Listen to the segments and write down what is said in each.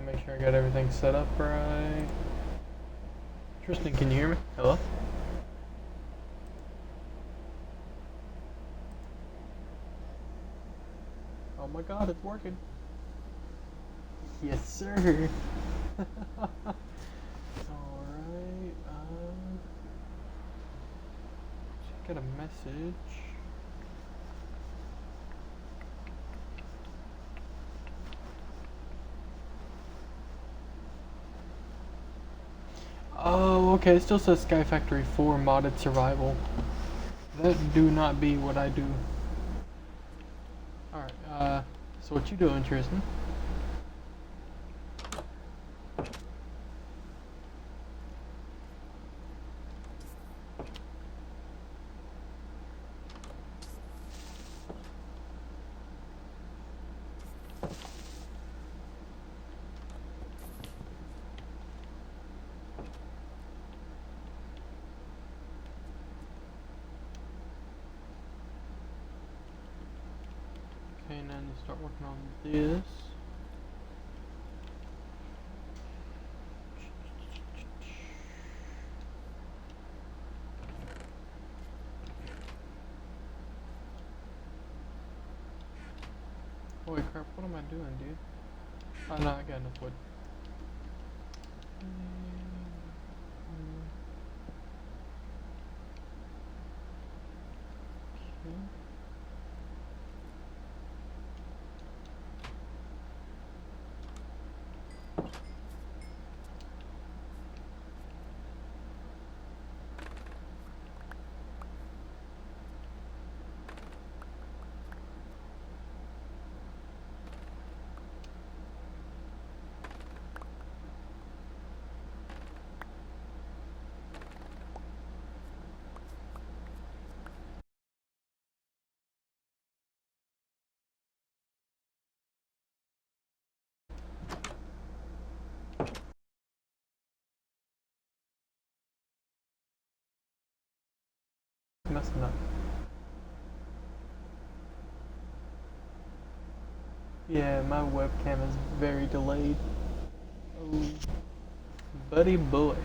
make sure I got everything set up right. Tristan, can you hear me? Hello? Oh my god, it's working. Yes, sir. Alright, got a message. Oh, okay, it still says Sky Factory 4 modded survival. That do not be what I do. Alright, so what you doing, Tristan? Okay, now I need to start working on this. Holy crap, what am I doing, dude? Oh no, I got enough wood. Okay. Messing up. Yeah, my webcam is very delayed. Oh, buddy boy.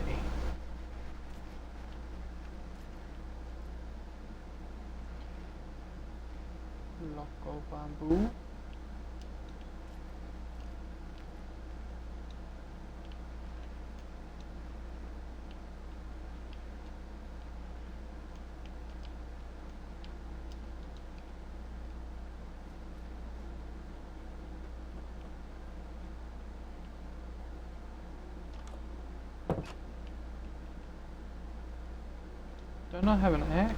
Loco bamboo. Do I not have an axe?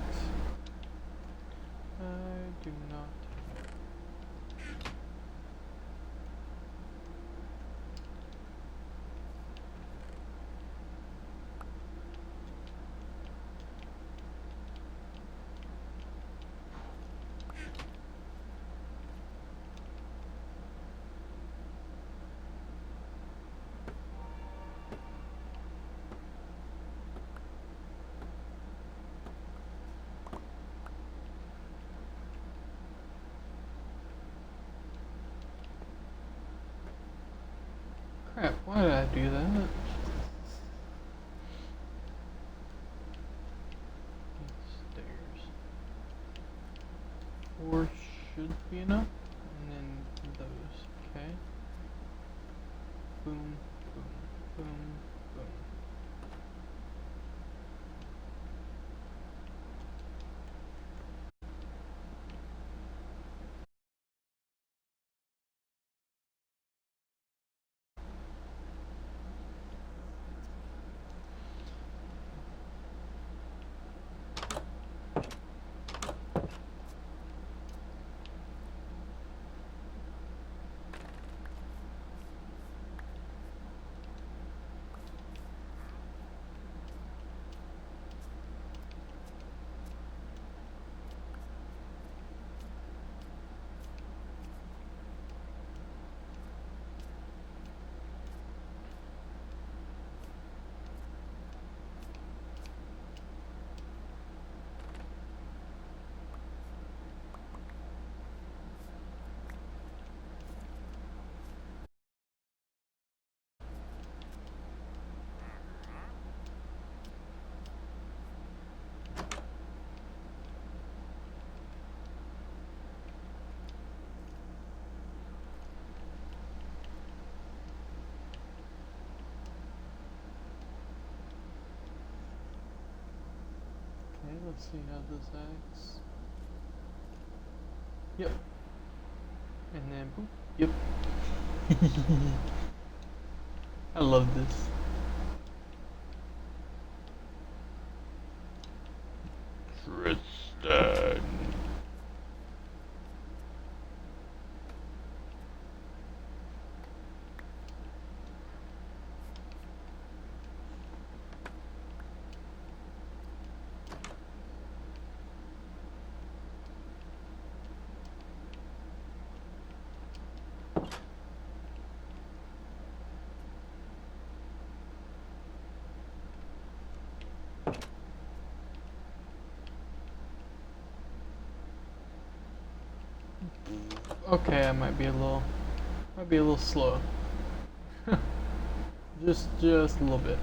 I do not. Crap, why did I do that? Stairs. 4 should be enough. And then those, okay? Boom, boom, boom, boom. Let's see how this acts. Yep. And then boop. Yep. I love this. Tristan. Okay, I might be a little slow. just a little bit.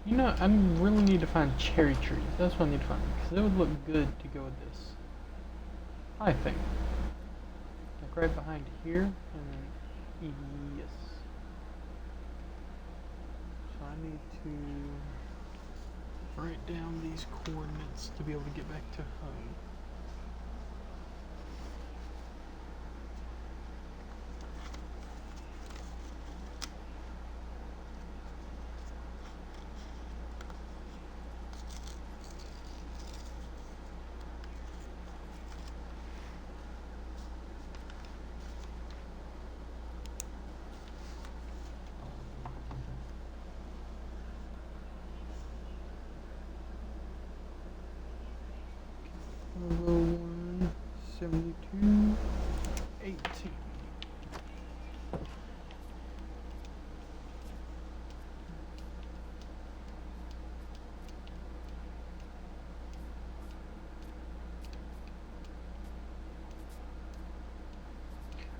You know, I really need to find cherry trees. That's what I need to find, because it would look good to go with this. I think. Like right behind here, and then yes. So I need to write down these coordinates to be able to get back to home. Level 1, 72, 18.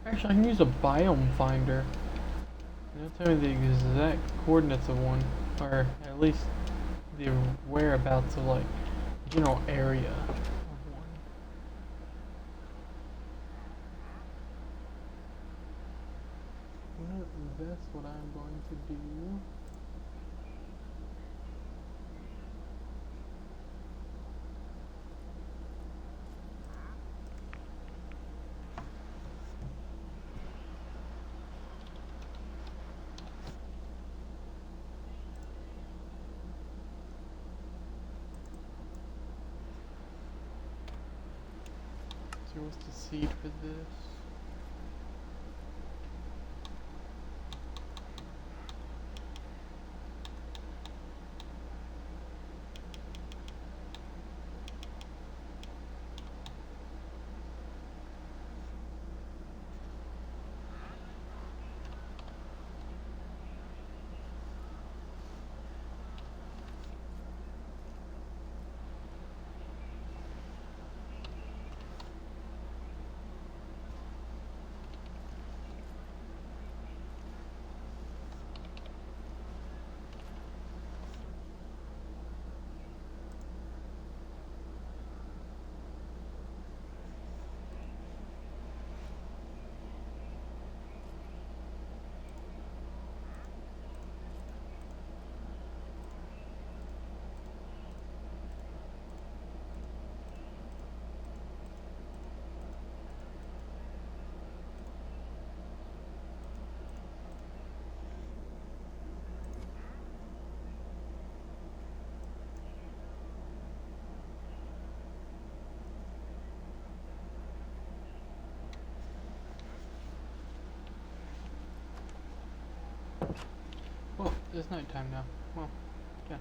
Actually, I can use a biome finder. It'll tell me the exact coordinates of one, or at least the whereabouts of like general area of one. Well, that's what I'm going to do. So what's the seed for this? Well, it's nighttime now. Well, yeah.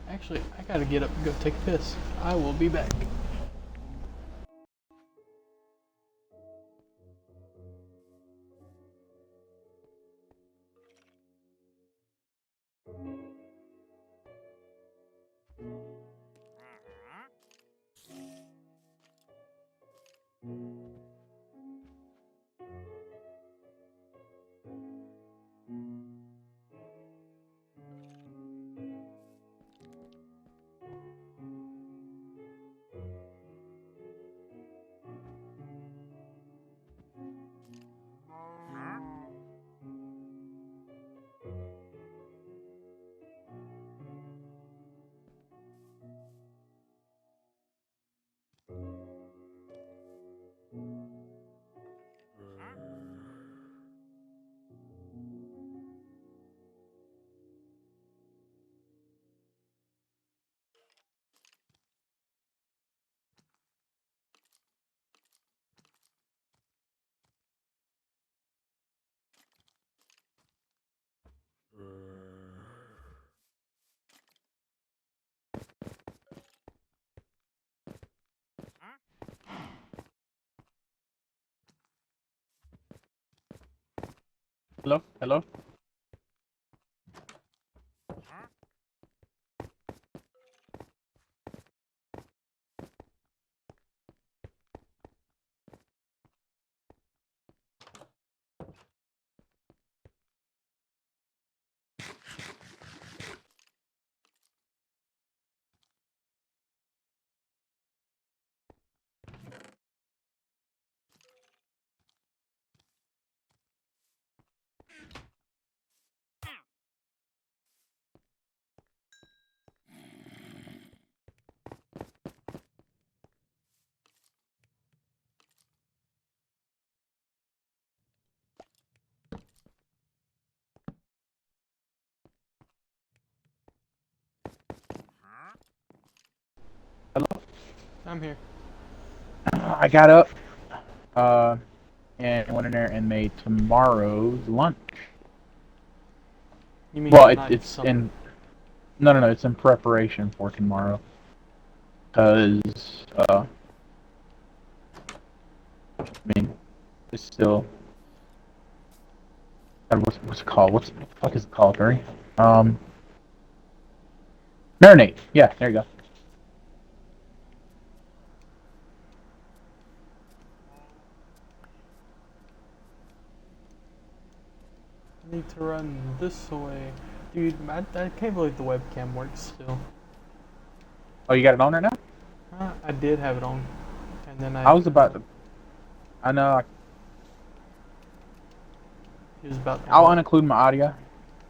Actually, I gotta get up and go take a piss. I will be back. Hello? Hello? Hello? I'm here. I got up uh, and went in there and made tomorrow's lunch. You mean Well, tonight's it's something? in no, it's in preparation for tomorrow. Cause I mean, it's still what's it called? What the fuck is it called, Barry? Um, Marinate. Yeah, there you go. I need to run this way. Dude, I can't believe the webcam works still. Oh, you got it on there now? I did have it on. And then I I was turned about on. to. I know. He was about to I'll what? uninclude my audio,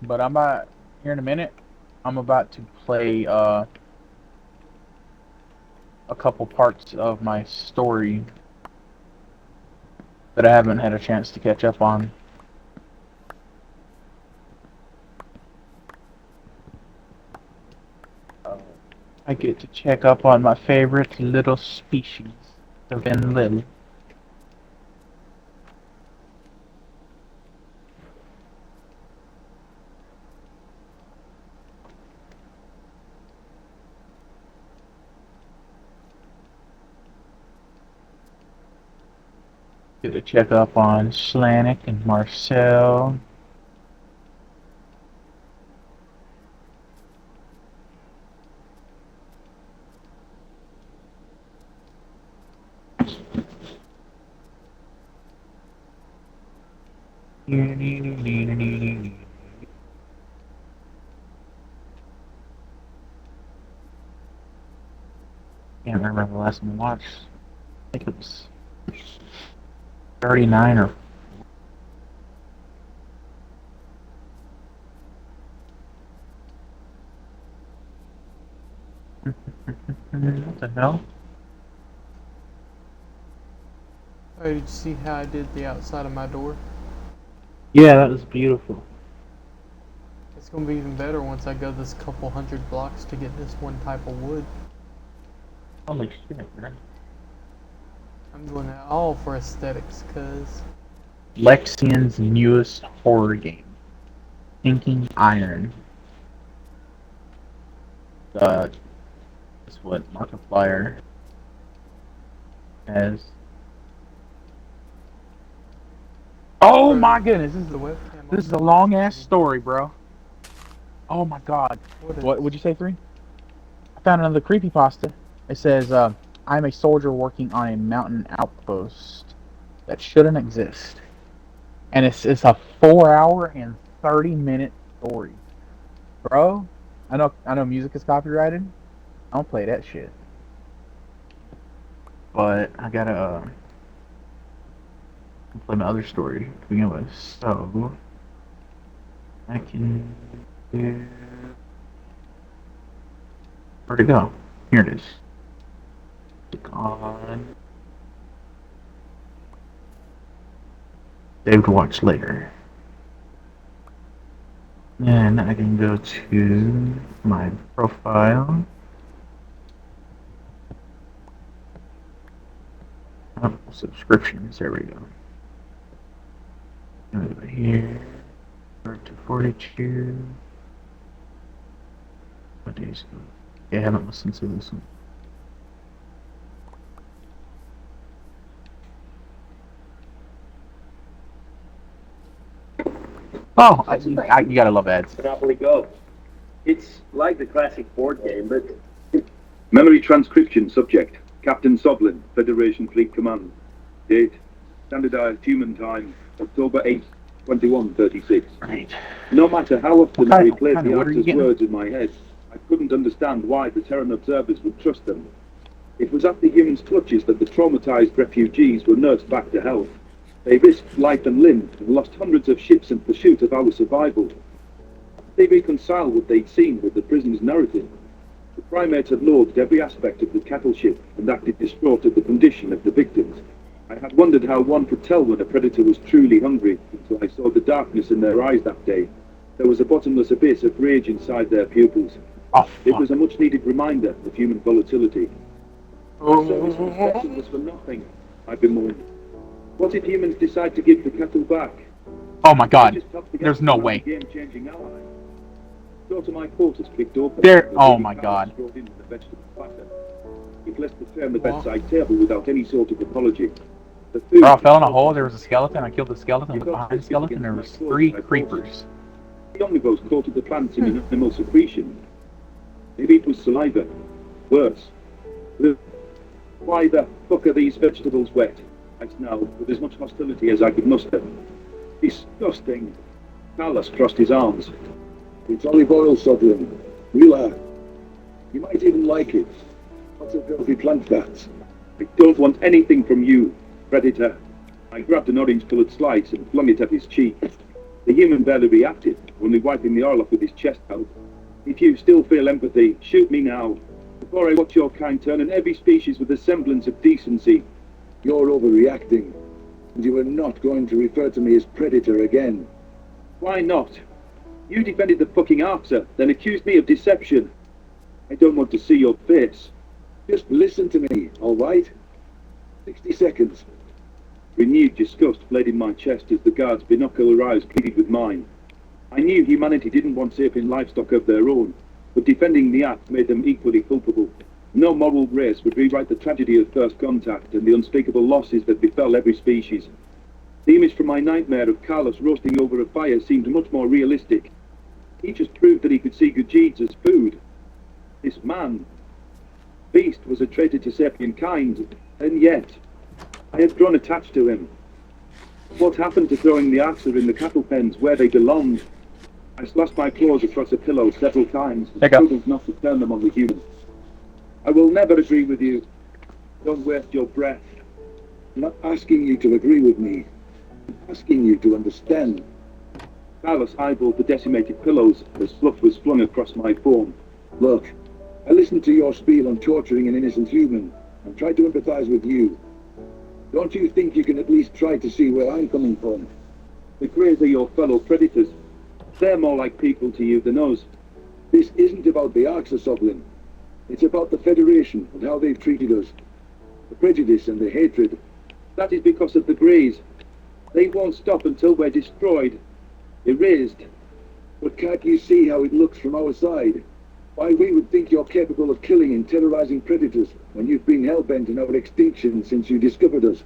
but I'm about here in a minute. I'm about to play a couple parts of my story that I haven't had a chance to catch up on. I get to check up on my favorite little species of Lily. Get to check up on Slanik and Marcel. Can't remember the last one I watched. I think it was 39 or. What the hell? Oh, did you see how I did the outside of my door? Yeah, that was beautiful. It's gonna be even better once I go this couple hundred blocks to get this one type of wood. Holy shit, man. I'm doing it all for aesthetics, cuz. Lexian's newest horror game, Thinking Iron. That's what Markiplier has. Oh Bro, my goodness, the webcam this is a on long ass story, bro. Oh my god. What What is? would you say, 3? I found another creepypasta. It says, I'm a soldier working on a mountain outpost that shouldn't exist. And it's a 4 hour and 30-minute story. Bro, I know music is copyrighted. I don't play that shit. But I gotta play my other story to begin with. So I can do. Where'd it go? Here it is. Click on save to watch later. And I can go to my profile. Oh, subscriptions. There we go. Over here. Go to 42. What days ago? Yeah, I haven't listened to this one. Oh, you gotta love ads. Monopoly Go. It's like the classic board game, but... Memory transcription subject. Captain Soblin, Federation Fleet Command. Date. Standardized human time. October 8th, 2136. Right. No matter how often I replayed the what are you answer's getting? words in my head, I couldn't understand why the Terran observers would trust them. It was at the humans' clutches that the traumatized refugees were nursed back to health. They risked life and limb and lost hundreds of ships in pursuit of our survival. They reconciled what they'd seen with the prison's narrative. The primates had loathed every aspect of the cattle ship and acted distraught at the condition of the victims. I had wondered how one could tell when a predator was truly hungry until I saw the darkness in their eyes that day. There was a bottomless abyss of rage inside their pupils. Oh, It fuck. was a much-needed reminder of human volatility. The service was special for nothing, I bemoaned. What if humans decide to give the cattle back? Oh my god. Just help the There's cattle no and way. the game-changing ally. The door to my quarters clicked open. There- The oh baby my cow God. strode in with a vegetable platter. He placed the tray on the bedside table without any sort of apology. The food Bro, I fell in a hole, there was a skeleton, I killed the skeleton, but behind the skeleton there was 3 creepers. The omnivores coated the plants in an animal secretion. Maybe it was saliva. Worse. Ugh. Why the fuck are these vegetables wet? I snarled, with as much hostility as I could muster. Disgusting. Carlos crossed his arms. It's olive oil, Sovereign. Relax. You might even like it. Lots of healthy plant fats. I don't want anything from you, Predator. I grabbed an orange-coloured slice and flung it at his cheek. The human barely reacted, only wiping the oil off with his chest out. If you still feel empathy, shoot me now, before I watch your kind turn on every species with a semblance of decency. You're overreacting. And you are not going to refer to me as Predator again. Why not? You defended the fucking officer, then accused me of deception. I don't want to see your face. Just listen to me, all right? 60 seconds. Renewed disgust fled in my chest as the guard's binocular eyes pleaded with mine. I knew humanity didn't want sapient livestock of their own, but defending the act made them equally culpable. No moral race would rewrite the tragedy of first contact and the unspeakable losses that befell every species. The image from my nightmare of Carlos roasting over a fire seemed much more realistic. He just proved that he could see good deeds as food. This man, beast, was a traitor to sapient kind, and yet I had grown attached to him. What happened to throwing the Arxer in the cattle pens where they belonged? I slashed my claws across a pillow several times and struggled not to turn them on the human. I will never agree with you. Don't waste your breath. I'm not asking you to agree with me. I'm asking you to understand. Carlos eyeballed the decimated pillows as fluff was flung across my form. Look, I listened to your spiel on torturing an innocent human and tried to empathize with you. Don't you think you can at least try to see where I'm coming from? The Greys are your fellow predators. They're more like people to you than us. This isn't about the Arxer, Soblin. It's about the Federation and how they've treated us. The prejudice and the hatred. That is because of the Greys. They won't stop until we're destroyed. Erased. But can't you see how it looks from our side? Why we would think you're capable of killing and terrorizing predators when you've been hell-bent on our extinction since you discovered us.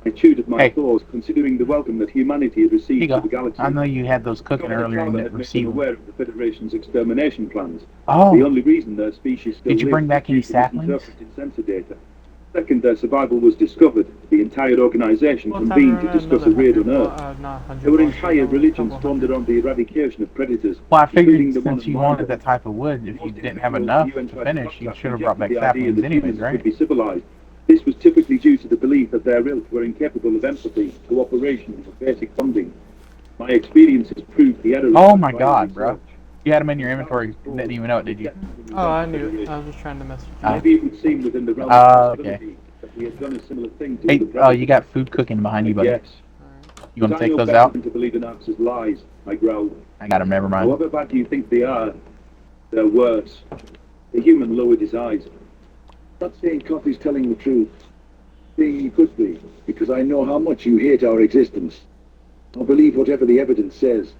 I chewed at my claws, considering the welcome that humanity had received to the galaxy. I know you had those cooking Governor earlier and Carver didn't had made receive them them. aware of the Federation's extermination plans. Oh. The only reason their species still Did you bring lived back any was due to saplings? misinterpreted sensor data. Second, their survival was discovered. The entire organization convened to discuss a raid on Earth. There were entire religions formed around the eradication of predators. Well, I including figured the one since you of wanted Marduk. that type of wood, if you Most didn't have individuals, enough the UN to tried finish, you stop should have that brought back rejected the idea saplings that anyways, humans right? could be civilized. This was typically due to the belief that their ilk were incapable of empathy, cooperation, or basic bonding. My experiences proved the error of Oh that my prior god, bro. research. You had them in your inventory, didn't even know it, did you? Oh, I knew it. I was just trying to message you. Maybe it would seem within the realm Oh, of okay. possibility that we had done a similar thing to Hey, the oh, predators. you got food cooking behind you, buddy. Yes. You want But to I take know those better out? than to believe in Axe's lies, I growled. I got them, never mind. However bad you think they are, they're worse. The human lowered his eyes. Not saying Coffee's telling the truth. Saying he could be, because I know how much you hate our existence. I'll believe whatever the evidence says.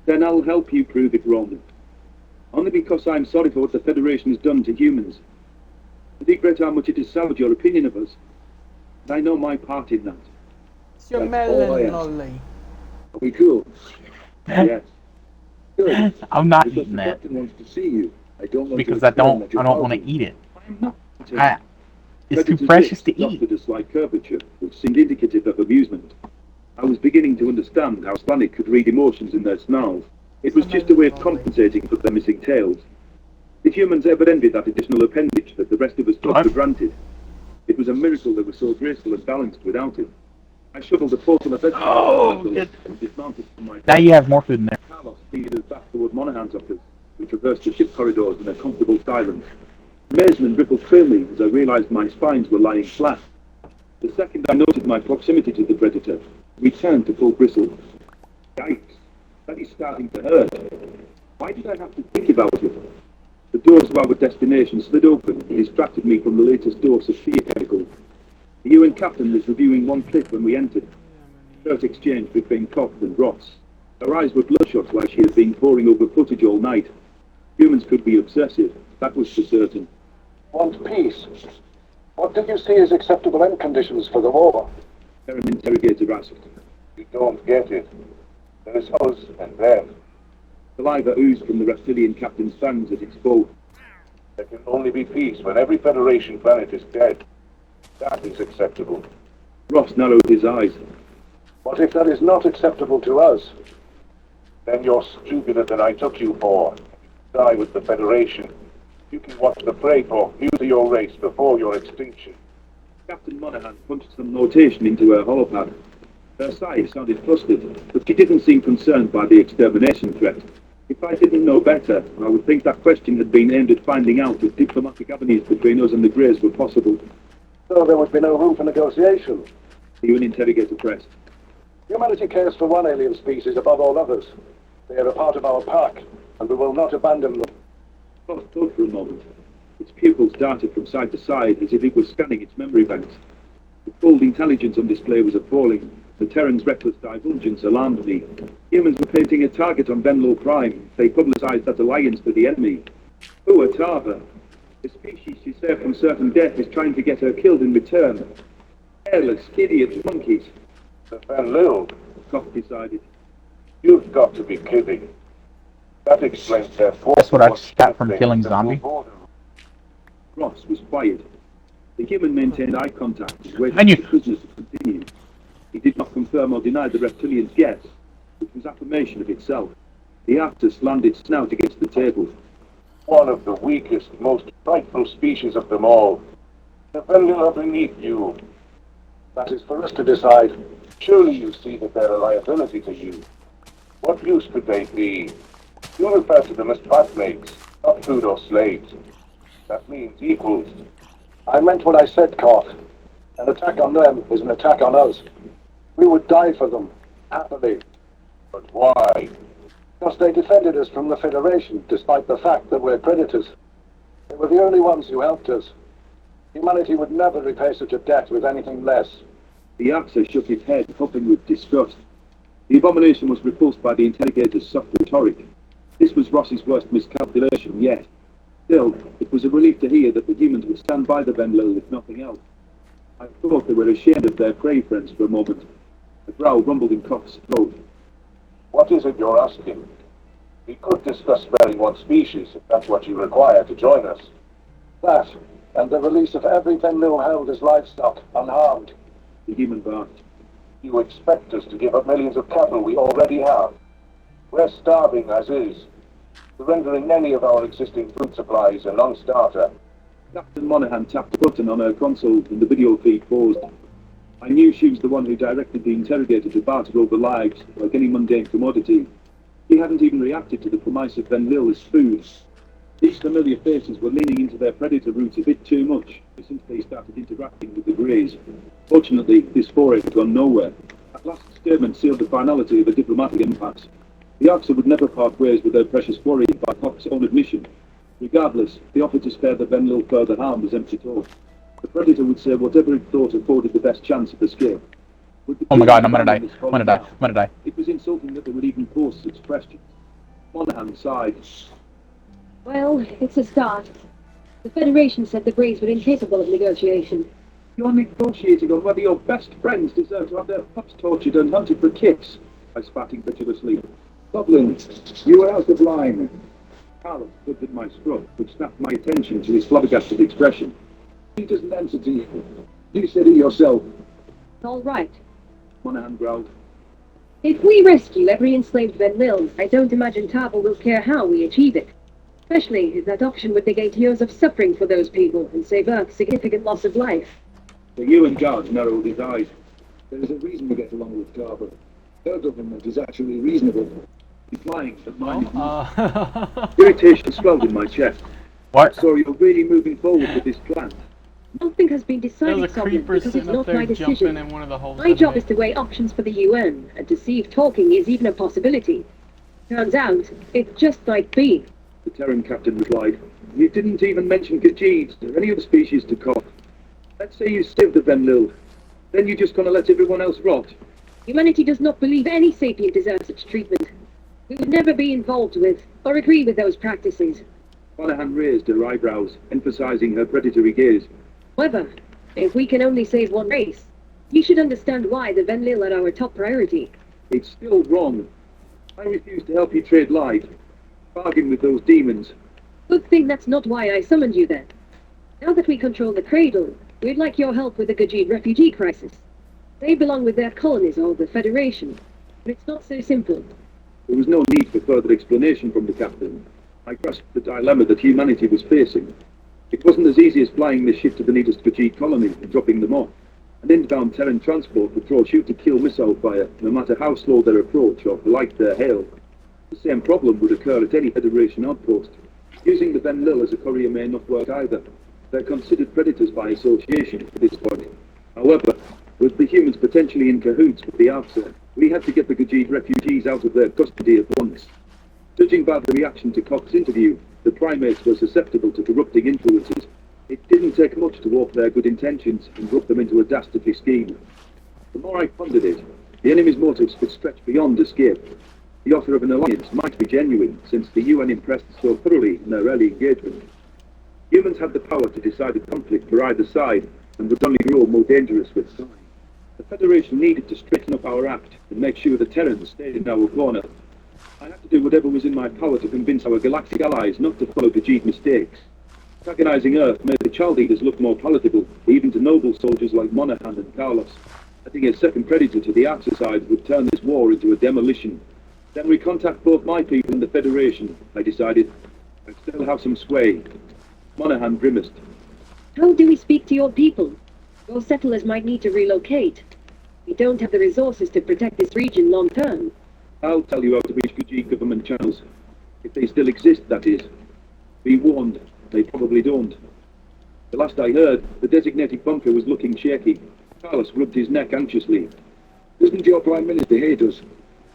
Then I'll help you prove it wrong. Only because I'm sorry for what the Federation has done to humans. I regret how much it has soured your opinion of us. And I know my part in that. It's your That's all I melon ask. lolly. Are we cool? Yes. Good. I'm not Because eating the that captain wants to see you. I don't want because to explain that I you're don't want to pouting. eat it. I am not. It's too Predator's precious lips to eat. adopted a slight curvature, which seemed indicative of amusement. I was beginning to understand how Spanic could read emotions in their snarls. It was just a way of compensating for their missing tails. Did humans ever envy that additional appendage that the rest of us took for granted? It was a miracle they were so graceful and balanced without it. I shoveled a portion of vegetable and dismounted from my Now you have more food in there. Carlos speeded us back toward Monaghan's office. We traversed the ship corridors in a comfortable silence. Amazement rippled through me as I realized my spines were lying flat. The second I noted my proximity to the predator, we turned to full bristle. Yikes, that is starting to hurt. Why did I have to think about it? The doors of our destination slid open and distracted me from the latest dose of fear chemicals. The UN captain was reviewing one clip when we entered. Short exchange between Koch and Ross. Her eyes were bloodshot like she had been poring over footage all night. Humans could be obsessive, that was for certain. Want peace? What did you see as acceptable end conditions for the war? An interrogator asked. You don't get it. There's us and them. Saliva oozed from the reptilian captain's fangs at its bow. There can only be peace when every Federation planet is dead. That is acceptable. Ross narrowed his eyes. What if that is not acceptable to us? Then you're stupider than I took you for. You die with the Federation. You can watch the fray for you to your race before your extinction. Captain Monaghan punched some notation into her holopad. Her sigh sounded flustered, but she didn't seem concerned by the extermination threat. If I didn't know better, I would think that question had been aimed at finding out if diplomatic avenues between us and the Greys were possible. So there would be no room for negotiation. The UN interrogator pressed. Humanity cares for one alien species above all others. They are a part of our pack, and we will not abandon them. Ross thought for a moment. Its pupils darted from side to side as if it was scanning its memory banks. The cold intelligence on display was appalling. The Terran's reckless divulgence alarmed me. Humans were painting a target on Venlo Prime. They publicized that alliance to the enemy. Poor Tava. The species she saved from certain death is trying to get her killed in return. Hairless, idiot monkeys. The Van Koch decided. You've got to be kidding. That explains their force. That's what I just got from killing zombie. Ross was quiet. The human maintained eye contact and waited And you- for the prisoners to continue. He did not confirm or deny the reptilian's guess, which was affirmation of itself. The actor slammed its snout against the table. One of the weakest, most frightful species of them all. The Venlil are beneath you. That is for us to decide. Surely you see that they're a liability to you. What use could they be? You refer to them as flatmates, not food or slaves. That means equals. I meant what I said, Koth. An attack on them is an attack on us. We would die for them, happily. But why? Because they defended us from the Federation, despite the fact that we're predators. They were the only ones who helped us. Humanity would never repay such a debt with anything less. The actor shook his head, puffing with disgust. The abomination was repulsed by the interrogator's soft rhetoric. This was Ross's worst miscalculation yet. Still, it was a relief to hear that the humans would stand by the Venlil if nothing else. I thought they were ashamed of their prey friends for a moment. A growl rumbled in Koch's throat. What is it you're asking? We could discuss sparing one species, if that's what you require to join us. That, and the release of every Venlil held as livestock, unharmed. The human barked. You expect us to give up millions of cattle we already have. We're starving as is. Surrendering any of our existing food supplies a non-starter. Captain Monaghan tapped a button on her console and the video feed paused. I knew she was the one who directed the interrogator to barter over lives, like any mundane commodity. He hadn't even reacted to the promise of Venlil as food. These familiar faces were leaning into their predator roots a bit too much since they started interacting with the Greys. Fortunately, this foray had gone nowhere. That last statement sealed the finality of a diplomatic impasse. The Oxer would never part ways with their precious quarry by Koch's own admission. Regardless, the offer to spare the Venlil further harm was empty talk. The predator would say whatever it thought afforded the best chance of escape. Oh my god, I'm gonna die. I'm gonna die. I'm gonna die. It was insulting that they would even pose such questions. Monaghan sighed. Well, it's a start. The Federation said the Greys were incapable of negotiation. You're negotiating on whether your best friends deserve to have their pups tortured and hunted for kicks, I spat incredulously. Goblin, you were out of line. Carlos looked at my scruff, which snapped my attention to his flabbergasted expression. He doesn't answer to you. You said it yourself. All right. Monahan growled. If we rescue every enslaved Venlil, I don't imagine Tava will care how we achieve it. Especially if that option would negate years of suffering for those people and save Earth significant loss of life. The UN guard narrowed his eyes. There is a reason we get along with Carver. Their government is actually reasonable. Replying to mine. Irritation swelled in my chest. What? So you're really moving forward with this plan? Nothing has been There decided, was a Sovereign, creeper because it's sitting up not my there jumping decision. in one of the holes. My job is to weigh options for the UN, and to see if talking is even a possibility. Turns out, it just might be. The Terran captain replied. You didn't even mention Khajiits or any other species to cough. Let's say you saved the Venlil. Then you're just gonna let everyone else rot. Humanity does not believe any sapient deserves such treatment. We would never be involved with, or agree with those practices. Monahan raised her eyebrows, emphasizing her predatory gaze. However, if we can only save one race, you should understand why the Venlil are our top priority. It's still wrong. I refuse to help you trade lives. Bargain with those demons. Good thing that's not why I summoned you then. Now that we control the Cradle, we'd like your help with the Khajiit refugee crisis. They belong with their colonies or the Federation, but it's not so simple. There was no need for further explanation from the captain. I grasped the dilemma that humanity was facing. It wasn't as easy as flying this ship to the nearest Khajiit colony and dropping them off. An inbound Terran transport would throw shoot-to-kill missile fire, no matter how slow their approach or polite their hail. The same problem would occur at any Federation outpost. Using the Venlil as a courier may not work either. They're considered predators by association at this point. However, with the humans potentially in cahoots with the outset, we had to get the Khajiit refugees out of their custody at once. Judging by the reaction to Koch's interview, the primates were susceptible to corrupting influences. It didn't take much to warp their good intentions and rope them into a dastardly scheme. The more I pondered it, the enemy's motives could stretch beyond escape. The offer of an alliance might be genuine, since the UN impressed so thoroughly in their early engagement. Humans had the power to decide a conflict for either side, and would only grow more dangerous with time. The Federation needed to straighten up our act and make sure the Terrans stayed in our corner. I had to do whatever was in my power to convince our galactic allies not to follow Khajiit mistakes. Antagonizing Earth made the child eaters look more palatable, even to noble soldiers like Monahan and Carlos. Adding a second predator to the exercise would turn this war into a demolition. Then we contact both my people and the Federation, I decided. I still have some sway. Monahan grimaced. How do we speak to your people? Your settlers might need to relocate. We don't have the resources to protect this region long term. I'll tell you how to reach Khajiit government channels. If they still exist, that is. Be warned, they probably don't. The last I heard, the designated bunker was looking shaky. Carlos rubbed his neck anxiously. Doesn't your Prime Minister hate us?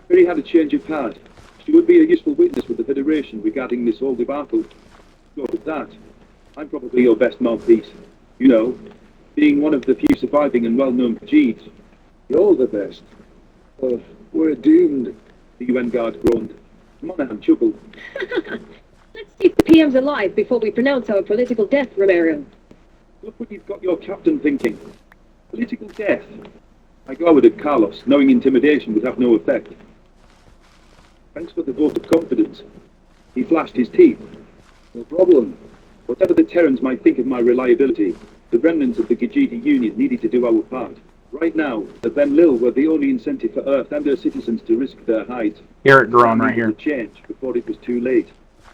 Mary had a change of heart. She would be a useful witness with the Federation regarding this whole debacle. Go with that. I'm probably your best mouthpiece. You know, being one of the few surviving and well-known Khajiits. You're the best. We're doomed, the UN guard groaned. Monahan chuckled. Let's see if the PM's alive before we pronounce our political death, Romero. Look what you've got your captain thinking. Political death. I glowered at Carlos, knowing intimidation would have no effect. Thanks for the vote of confidence. He flashed his teeth. No problem. Whatever the Terrans might think of my reliability, the remnants of the Khajiit Union needed to do our part. Right now, the Venlil were the only incentive for Earth and her citizens to risk their hides. Hear it drone I right needed here. to change before it was too late.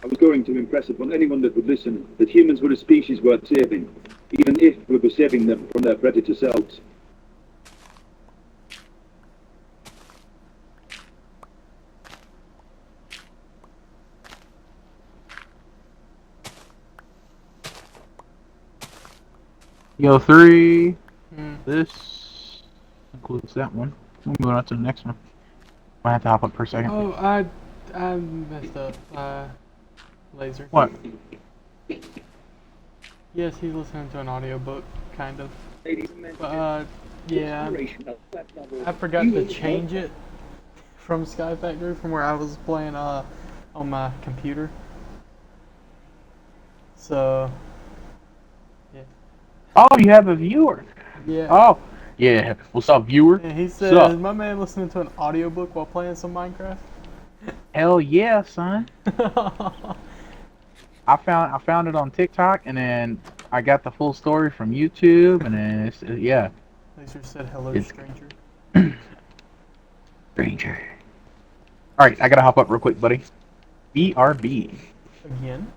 I was going to impress upon anyone that would listen that humans were a species worth saving, even if we were saving them from their predator selves. Yo, 3. Hmm. This includes that one. We'll move on to the next one. I have to hop up for a second. Oh, I messed up. Laser. What? Yes, he's listening to an audiobook, kind of. Ladies and men, Yeah, I forgot to change it from Sky Factory from where I was playing on my computer. So, yeah. Oh, you have a viewer. Yeah. Oh, yeah. What's up, viewer? And he Sup? said, my man listening to an audiobook while playing some Minecraft. Hell yeah, son. I found it on TikTok, and then I got the full story from YouTube, and then yeah. Laser said hello, It's stranger. stranger. All right, I gotta hop up real quick, buddy. BRB. Again?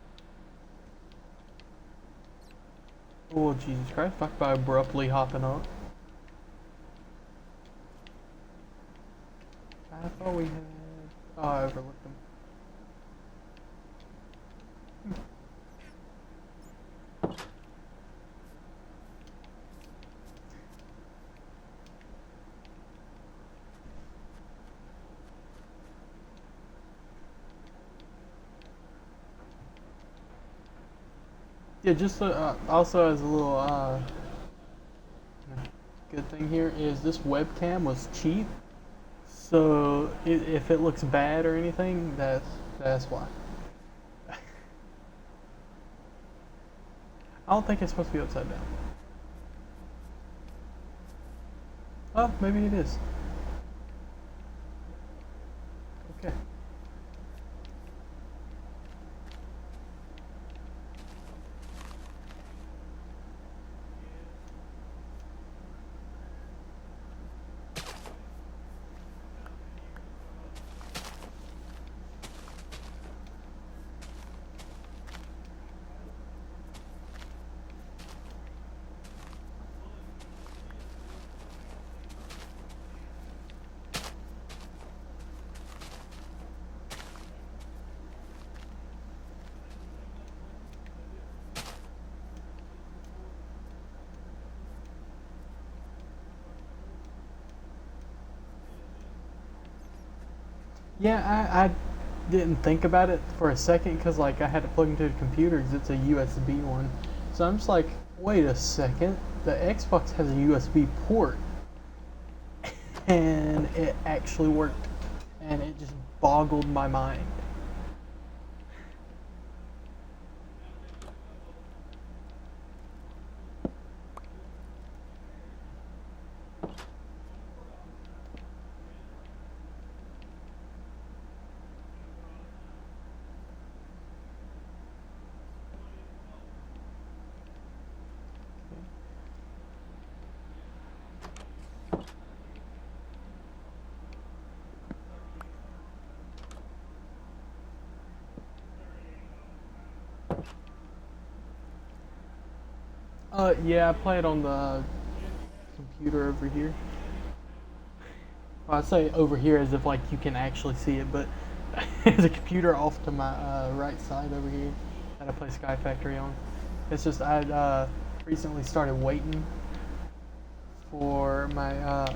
Oh, Jesus Christ. Talk about abruptly hopping up. I thought we had... Oh, I overlooked them. Yeah, just also as a little good thing here is this webcam was cheap, so if it looks bad or anything, that's why. I don't think it's supposed to be upside down. Oh, maybe it is. Okay. Yeah, I didn't think about it for a second because like I had to plug into the computer because it's a USB one. So I'm just like, wait a second, the Xbox has a USB port, and it actually worked, and it just boggled my mind. Yeah, I play it on the computer over here. Well, I say over here as if like you can actually see it, but there's a computer off to my right side over here that I play Sky Factory on. It's just I recently started waiting for my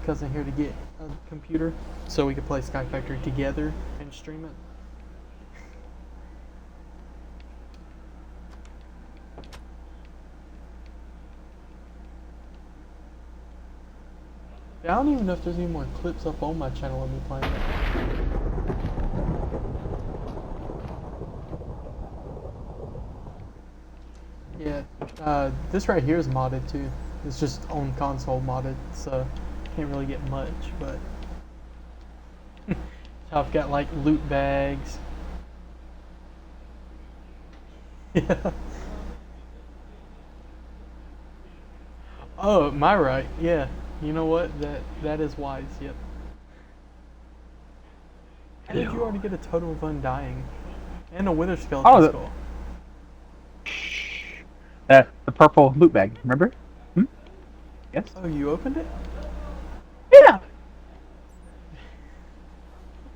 cousin here to get a computer so we could play Sky Factory together and stream it. I don't even know if there's any more clips up on my channel of me playing it. Yeah, this right here is modded too. It's just on console modded, so can't really get much, but I've got like loot bags. Yeah. Oh, my right, yeah. You know what? That is wise. Yep. How did you already get a totem of undying and a wither skeleton skull? The purple loot bag. Remember? Yes. Oh, you opened it? Yeah.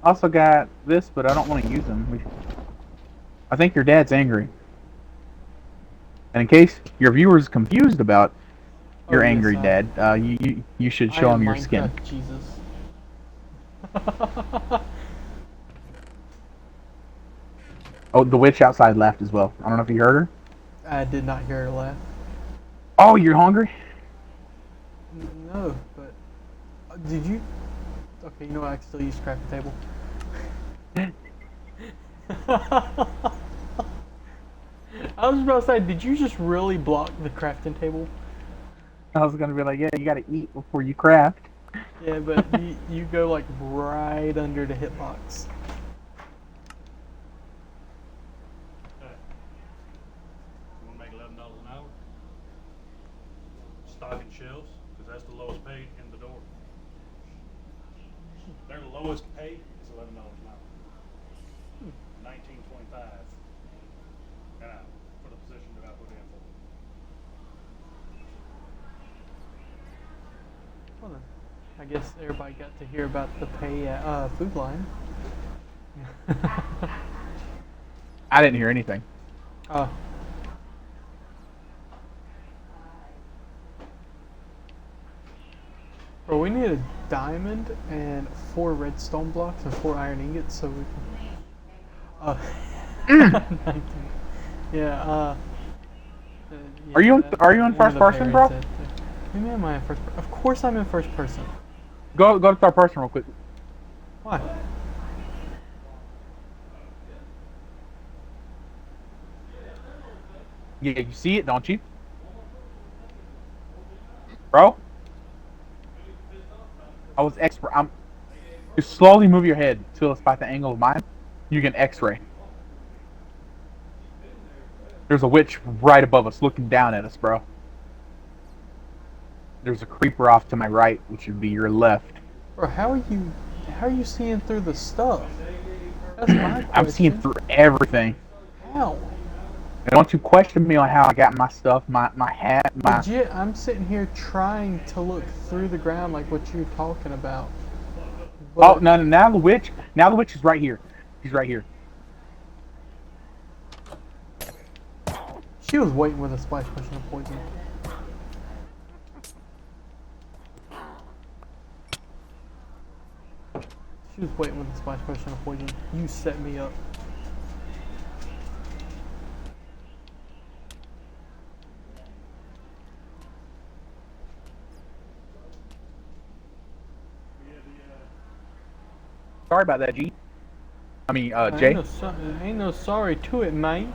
Also got this, but I don't want to use them. I think your dad's angry. And in case your viewers confused about your angry dad, you should show him your skin. Jesus. Oh, the witch outside laughed as well. I don't know if you heard her. I did not hear her laugh. Oh, you're hungry? No, but did you? Okay, you know what? I can still use crafting table. I was about to say, did you just really block the crafting table? I was gonna be like, yeah, you gotta eat before you craft. Yeah, but you go like right under the hitbox. pay in the door. Their lowest pay is $11 an hour. 19.25 an hour for the position that I put in for. Well then, I guess everybody got to hear about the pay at Food Line. I didn't hear anything. Oh. Bro, we need a diamond and 4 redstone blocks and 4 iron ingots so we can. 19. Yeah. Yeah, Are you in one first of the person, bro? parents said, what do you mean am I in first person? Of course I'm in first person. Go to third person real quick. Why? Yeah, you see it, don't you? Bro? I was expert. You slowly move your head till it's about the angle of mine. You can X-ray. There's a witch right above us looking down at us, bro. There's a creeper off to my right, which would be your left. Bro, how are you seeing through the stuff? That's my question. I'm seeing through everything. How? And don't you question me on how I got my stuff, my hat, my... Legit, I'm sitting here trying to look through the ground like what you're talking about. Oh, no, now the witch is right here. She's right here. She was waiting with a splash potion of poison. She was waiting with a splash potion of poison. You set me up. Sorry about that, G. I mean, Jay. Ain't no sorry to it, man.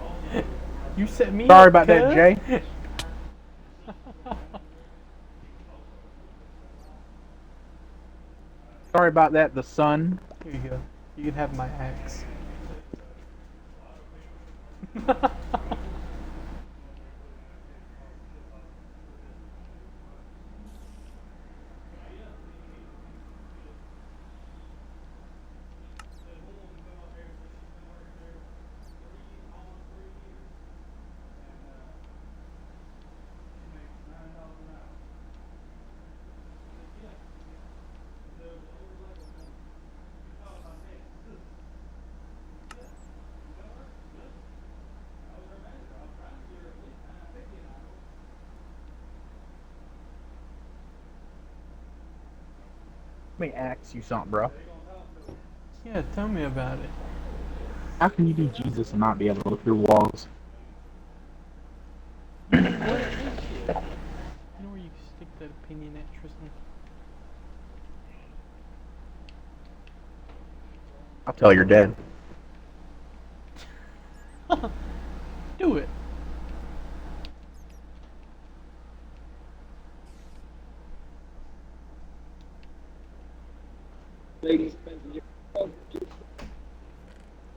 You set me up. Sorry about that, Jay. Sorry about that, the sun. Here you go. You can have my axe. Let me ask you something, bro. Yeah, tell me about it. How can you be Jesus and not be able to look through walls? You know where you stick that opinion at, Tristan? I'll tell you're dead. Do it.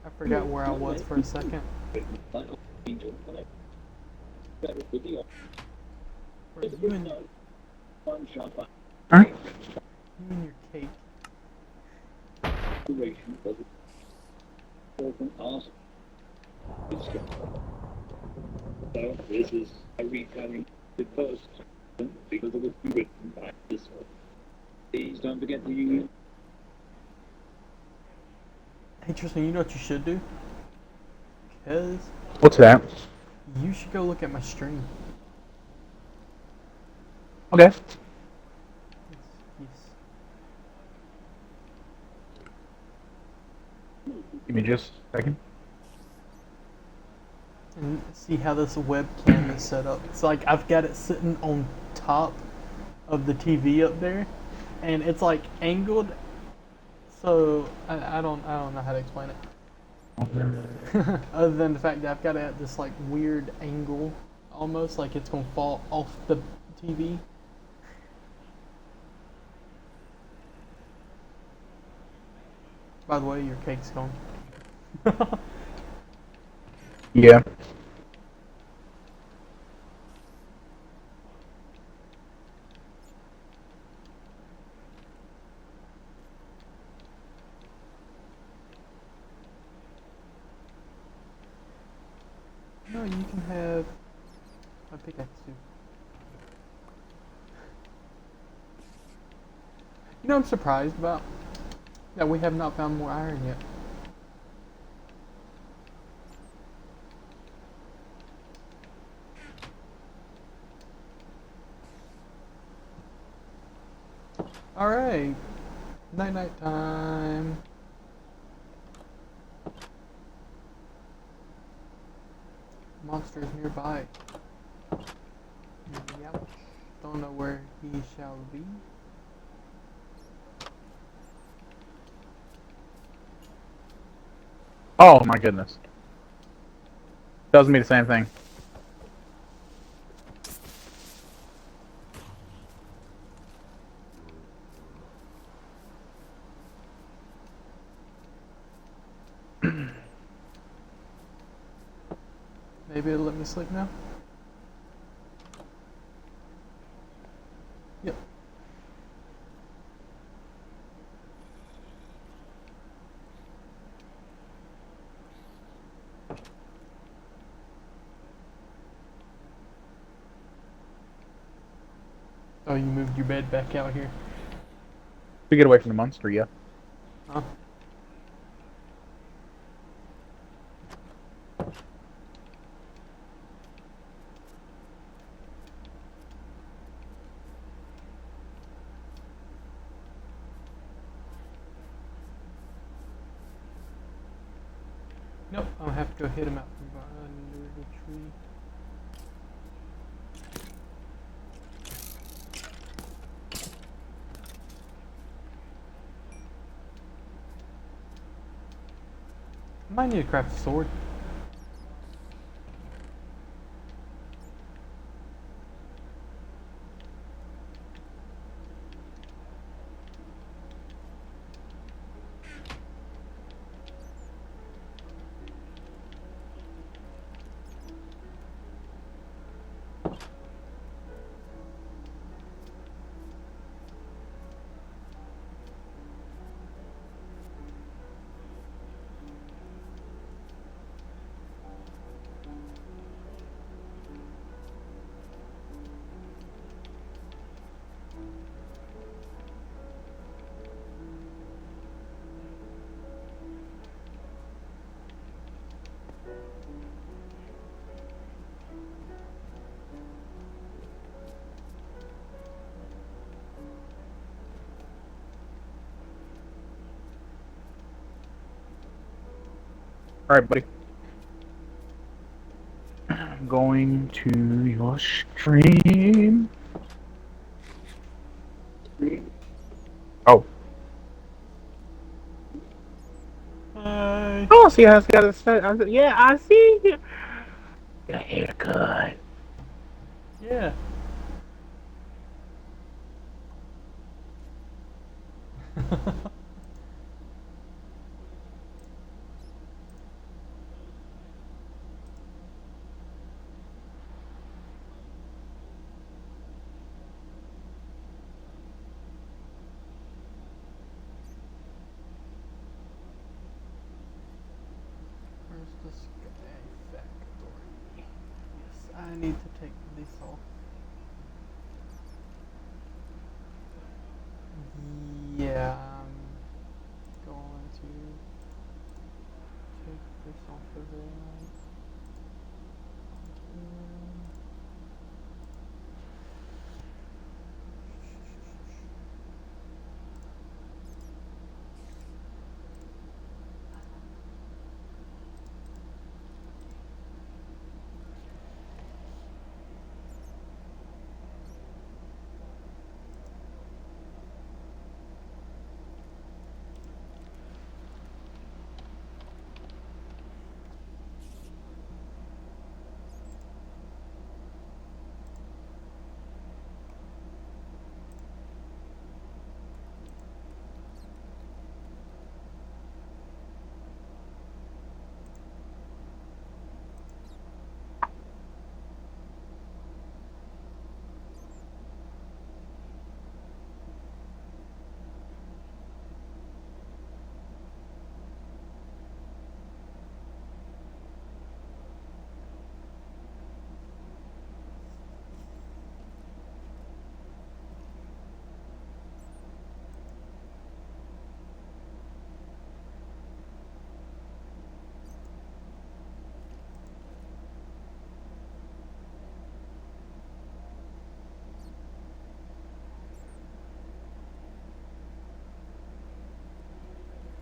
I forgot where I was for a second. Where's you and Huh? you and your cake? So this is a retelling the post because it was written by this one. Please don't forget to use. Hey Tristan, you know what you should do? Cause What's that? you should go look at my stream. Okay. Yes. Give me just a second. And see how this webcam is set up. It's like I've got it sitting on top of the TV up there, and it's like angled. So I don't know how to explain it. Other than the fact that I've got it at this like weird angle, almost like it's gonna fall off the TV. By the way, your cake's gone. Yeah. You know what I'm surprised about? That we have not found more iron yet. Alright. Night night time. Monsters nearby. Yep. Don't know where he shall be. Oh my goodness. Tells me the same thing. Maybe it'll let me sleep now. Yep. Oh, you moved your bed back out here. To get away from the monster, yeah. Huh? Nope, I'll have to go hit him out from under the tree. I might need to craft a sword. Alright, buddy. I'm going to your stream. Oh. Hi. Oh, see how it's got a set. Yeah, I see you. Your haircut. Yeah. Where's the sky factory? Yes, I need to take this off. Yeah.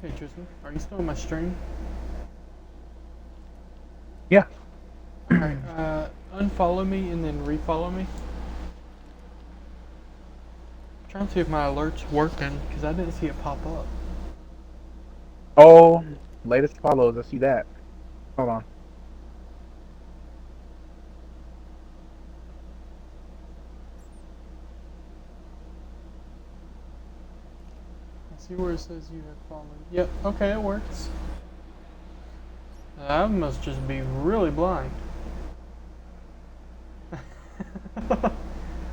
Hey Tristan, are you still on my stream? Yeah. Alright, unfollow me and then refollow me. I'm trying to see if my alert's working, because I didn't see it pop up. Oh, latest follows. I see that. Hold on. I see where it says you have followed. Yep, okay, it works. I must just be really blind.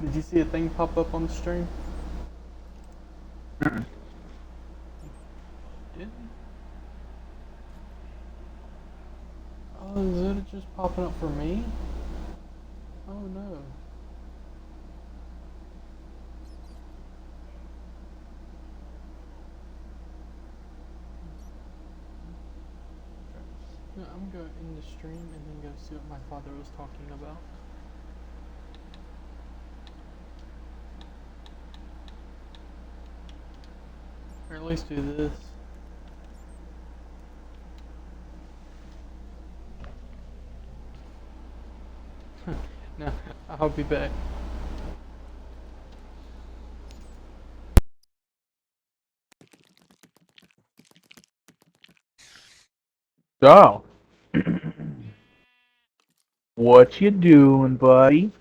Did you see a thing pop up on the stream? Mm-mm. Didn't? Oh, is it just popping up for me? Oh no. No, I'm going to end the stream and then go see what my father was talking about. Or at least do this. No, I'll be back. So, what you doing, buddy?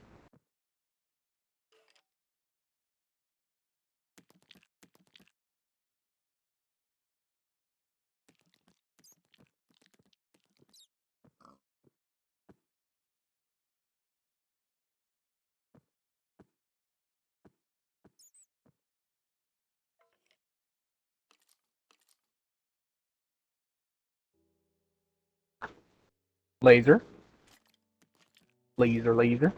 Laser. Laser, laser.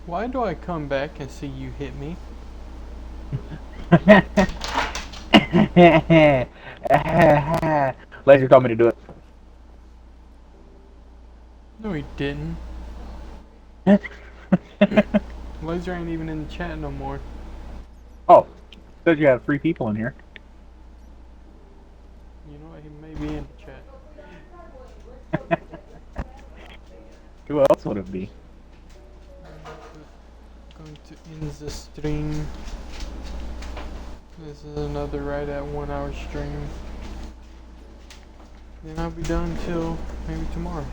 Why do I come back and see you hit me? Laser told me to do it. No, he didn't. Laser ain't even in the chat no more. Oh, says you have 3 people in here. You know what? He may be in the chat. Who else would it be? going to end the stream. This is another right at 1 hour stream. Then I'll be done till maybe tomorrow.